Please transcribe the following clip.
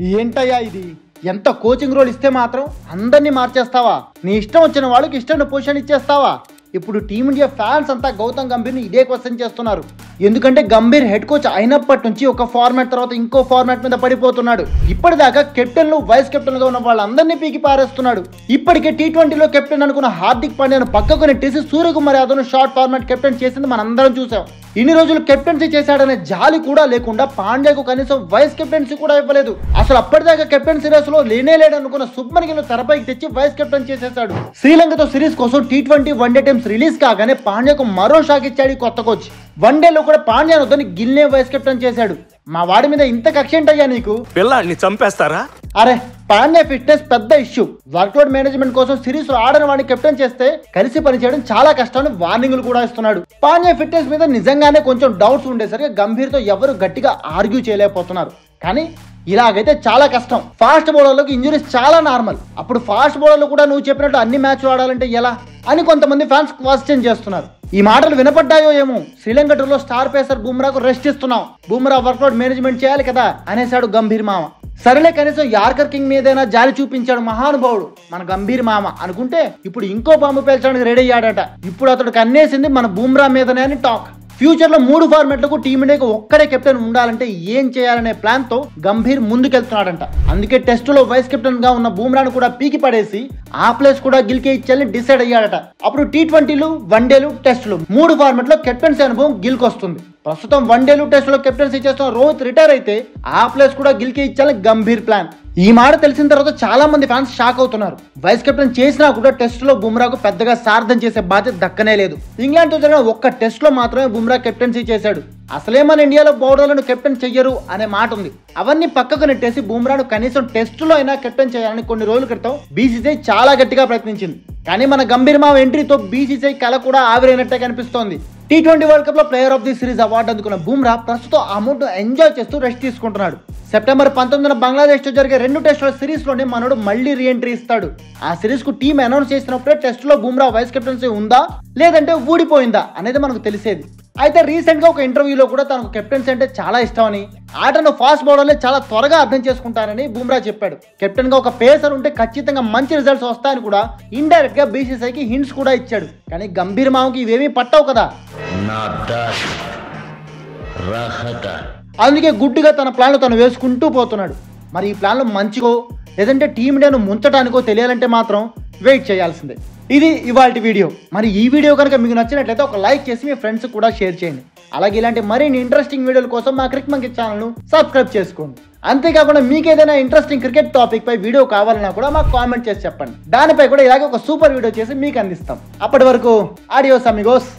ఏంటయ్యా ఇది? ఎంత కోచింగ్ రోల్ ఇస్తే మాత్రం అందరినీ మార్చేస్తావా? నీ ఇష్టం వచ్చిన వాళ్ళకి ఇష్టమైన పొజిషన్ ఇచ్చేస్తావా? ఇప్పుడు టీమిండియా ఫ్యాన్స్ అంతా గౌతమ్ గంభీర్ని ఇదే క్వశ్చన్ చేస్తున్నారు. ఎందుకంటే గంభీర్ హెడ్ కోచ్ అయినప్పటి నుంచి ఒక ఫార్మాట్ తర్వాత ఇంకో ఫార్మాట్ మీద పడిపోతున్నాడు. ఇప్పటిదాకా కెప్టెన్లు వైస్ కెప్టెన్గా ఉన్న వాళ్ళందరినీ పీకి పారేస్తున్నాడు. ఇప్పటికే T20లో కెప్టెన్ అనుకున్న హార్దిక్ పాండ్యాను పక్కకు నెట్టేసి సూర్యకుమార్ యాదవ్ను షార్ట్ ఫార్మాట్ కెప్టెన్ చేసింది మనందరం చూసాం. ఇన్ని రోజులు కెప్టెన్సీ చేశాడనే జాలి కూడా లేకుండా పాండ్యాకు కనీసం వైస్ కెప్టెన్సీ కూడా ఇవ్వలేదు. అసలు అప్పటిదాకా కెప్టెన్సీ రేస్ లో లేడనుకున్న శుభ్మన్ గిల్ తెరపైకి తెచ్చి వైస్ కెప్టెన్ చేసేశాడు. శ్రీలంకతో సిరీస్ కోసం T20 వన్డే టీమ్స్ రిలీజ్ కాగానే పాండ్యాకు మరో షాక్ ఇచ్చాడు కొత్త కోచ్. వన్డేలో కూడా పాండ్యాను వద్దని గిల్నే వైస్ కెప్టెన్ చేశాడు. మా వాడి మీద ఇంత కక్ష ఏంటయ్యా నీకు? పిల్లాన్ని చంపేస్తారా? అరే పాండ్యా ఫిట్నెస్ పెద్ద ఇష్యూ. వర్క్లోడ్ మేనేజ్మెంట్ కోసం సిరీస్ లో ఆడని వాడిని కెప్టెన్ చేస్తే కలిసి పనిచేయడం చాలా కష్టమని వార్నింగ్లు కూడా ఇస్తున్నాడు. పాండ్యా ఫిట్నెస్ మీద నిజంగానే కొంచెం డౌట్స్ ఉండేసరికి గంభీర్తో ఎవరు గట్టిగా ఆర్గ్యూ చేయలేకపోతున్నారు. కానీ ఇలాగైతే చాలా కష్టం. ఫాస్ట్ బౌలర్లకు ఇంజురీస్ చాలా నార్మల్. అప్పుడు ఫాస్ట్ బౌలర్లు కూడా నువ్వు చెప్పినట్టు అన్ని మ్యాచ్లు ఆడాలంటే ఎలా అని కొంతమంది ఫ్యాన్స్ క్వశ్చన్ చేస్తున్నారు. ఈ మాటలు వినపడ్డాయో ఏమో. శ్రీలంక టూర్లో స్టార్ పేసర్ బుమ్రాకు రెస్ట్ ఇస్తున్నాం, బుమ్రా వర్క్లోడ్ మేనేజ్మెంట్ చేయాలి కదా అనేశాడు గంభీర్ మామ. సరేలే కనీసం యార్కర్ కింగ్ మీదైనా జాలి చూపించాడు మహానుభావుడు మన గంభీర్ మామ అనుకుంటే ఇప్పుడు ఇంకో బాంబు పేల్చడానికి రెడీ అయ్యాడట. ఇప్పుడు అతడు కన్నేసింది మన బుమ్రా మీదనే అని టాక్. ఫ్యూచర్ లో 3 ఫార్మాట్లకు టీమిండియాకు ఒక్కడే కెప్టెన్ ఉండాలంటే ఏం చేయాలనే ప్లాన్ తో గంభీర్ ముందుకెళ్తున్నాడంట. అందుకే టెస్టులో వైస్ కెప్టెన్ గా ఉన్న బుమ్రాను కూడా పీకి పడేసి ఆ ప్లేస్ కూడా గిల్కే ఇచ్చాలని డిసైడ్ అయ్యాడట. అప్పుడు T20లు వన్డేలు టెస్టులు 3 ఫార్మాట్ లో కెప్టెన్సీ అనుభవం గిల్కి వస్తుంది. ప్రస్తుతం వన్డేలు టెస్టులో కెప్టెన్సీ చేస్తున్న రోహిత్ రిటైర్ అయితే ఆ ప్లేస్ కూడా గిల్కే ఇచ్చాలని గంభీర్ ప్లాన్. ఈ మాట తెలిసిన తర్వాత చాలా మంది ఫ్యాన్స్ షాక్ అవుతున్నారు. వైస్ కెప్టెన్ చేసినా కూడా టెస్ట్ లో బుమ్రాకు పెద్దగా సార్థం చేసే బాధ్యత దక్కనే లేదు. ఇంగ్లాండ్ తో జరిగిన ఒక్క టెస్ట్ లో మాత్రమే బుమ్రా కెప్టెన్సీ చేశాడు. అసలే మన ఇండియాలో బౌలర్లను కెప్టెన్ చెయ్యరు అనే మాట ఉంది. అవన్నీ పక్కకు నెట్టేసి బుమ్రాను కనీసం టెస్టులో అయినా కెప్టెన్ చేయాలని కొన్ని రోజుల క్రితం BCCI చాలా గట్టిగా ప్రయత్నించింది. కానీ మన గంభీర్ మావ ఎంట్రీతో BCCI కళ కూడా ఆవిరైనట్టే కనిపిస్తోంది. T20 వరల్డ్ కప్ లో player of the series award అందుకున్న బుమ్రా ప్రస్తుతం అమౌంట్ ఎంజాయ్ చేస్తూ రెస్ట్ తీసుకుంటున్నాడు. సెప్టెంబర్ 19న బంగ్లాదేశ్ తో జరిగే 2 టెస్టుల సిరీస్ లోనే మనోడు మళ్ళీ రీఎంట్రీ ఇస్తాడు. ఆ సిరీస్ కు టీం అనౌన్స్ చేసినప్పుడే టెస్ట్ లో బుమ్రా వైస్ కెప్టెన్సీ ఉందా లేదంటే ఊడిపోయిందా అనేది మనకు తెలిసేది. అయితే రీసెంట్ గా ఒక ఇంటర్వ్యూలో కూడా తనకు కెప్టెన్సీ అంటే చాలా ఇష్టమని, ఆటను ఫాస్ట్ బౌలర్లే చాలా త్వరగా అర్థం చేసుకుంటారని బుమ్రా చెప్పాడు. కెప్టెన్ గా ఒక పేసర్ ఉంటే ఖచ్చితంగా మంచి రిజల్ట్స్ వస్తాయని కూడా ఇండైరెక్ట్ గా BCCIకి హింట్స్ కూడా ఇచ్చాడు. కానీ గంభీర్ మామకి ఇవేమీ పట్టవు కదా. అందుకే గుడ్డుగా తన ప్లాన్లు తను వేసుకుంటూ పోతున్నాడు. మరి ఈ ప్లాన్లు మంచిగో లేదంటే టీమిండియాను ముంచడానికో తెలియాలంటే మాత్రం వెయిట్ చేయాల్సిందే. ఇది ఇవాల్టి వీడియో. మరి ఈ వీడియో కనుక మీకు నచ్చినట్లయితే ఒక లైక్ చేసి మీ ఫ్రెండ్స్ కూడా షేర్ చేయండి. అలాగే ఇలాంటి మరిన్ని ఇంట్రెస్టింగ్ వీడియోల కోసం మా క్రికెట్ మంకీ ఛానల్ను సబ్స్క్రైబ్ చేసుకోండి. అంతేకాకుండా మీకు ఏదైనా ఇంట్రెస్టింగ్ క్రికెట్ టాపిక్ పై వీడియో కావాలన్నా కూడా మాకు కామెంట్ చేసి చెప్పండి. దానిపై కూడా ఇలాగే ఒక సూపర్ వీడియో చేసి మీకు అందిస్తాం. అప్పటి వరకు ఆడియోస్ అమిగోస్.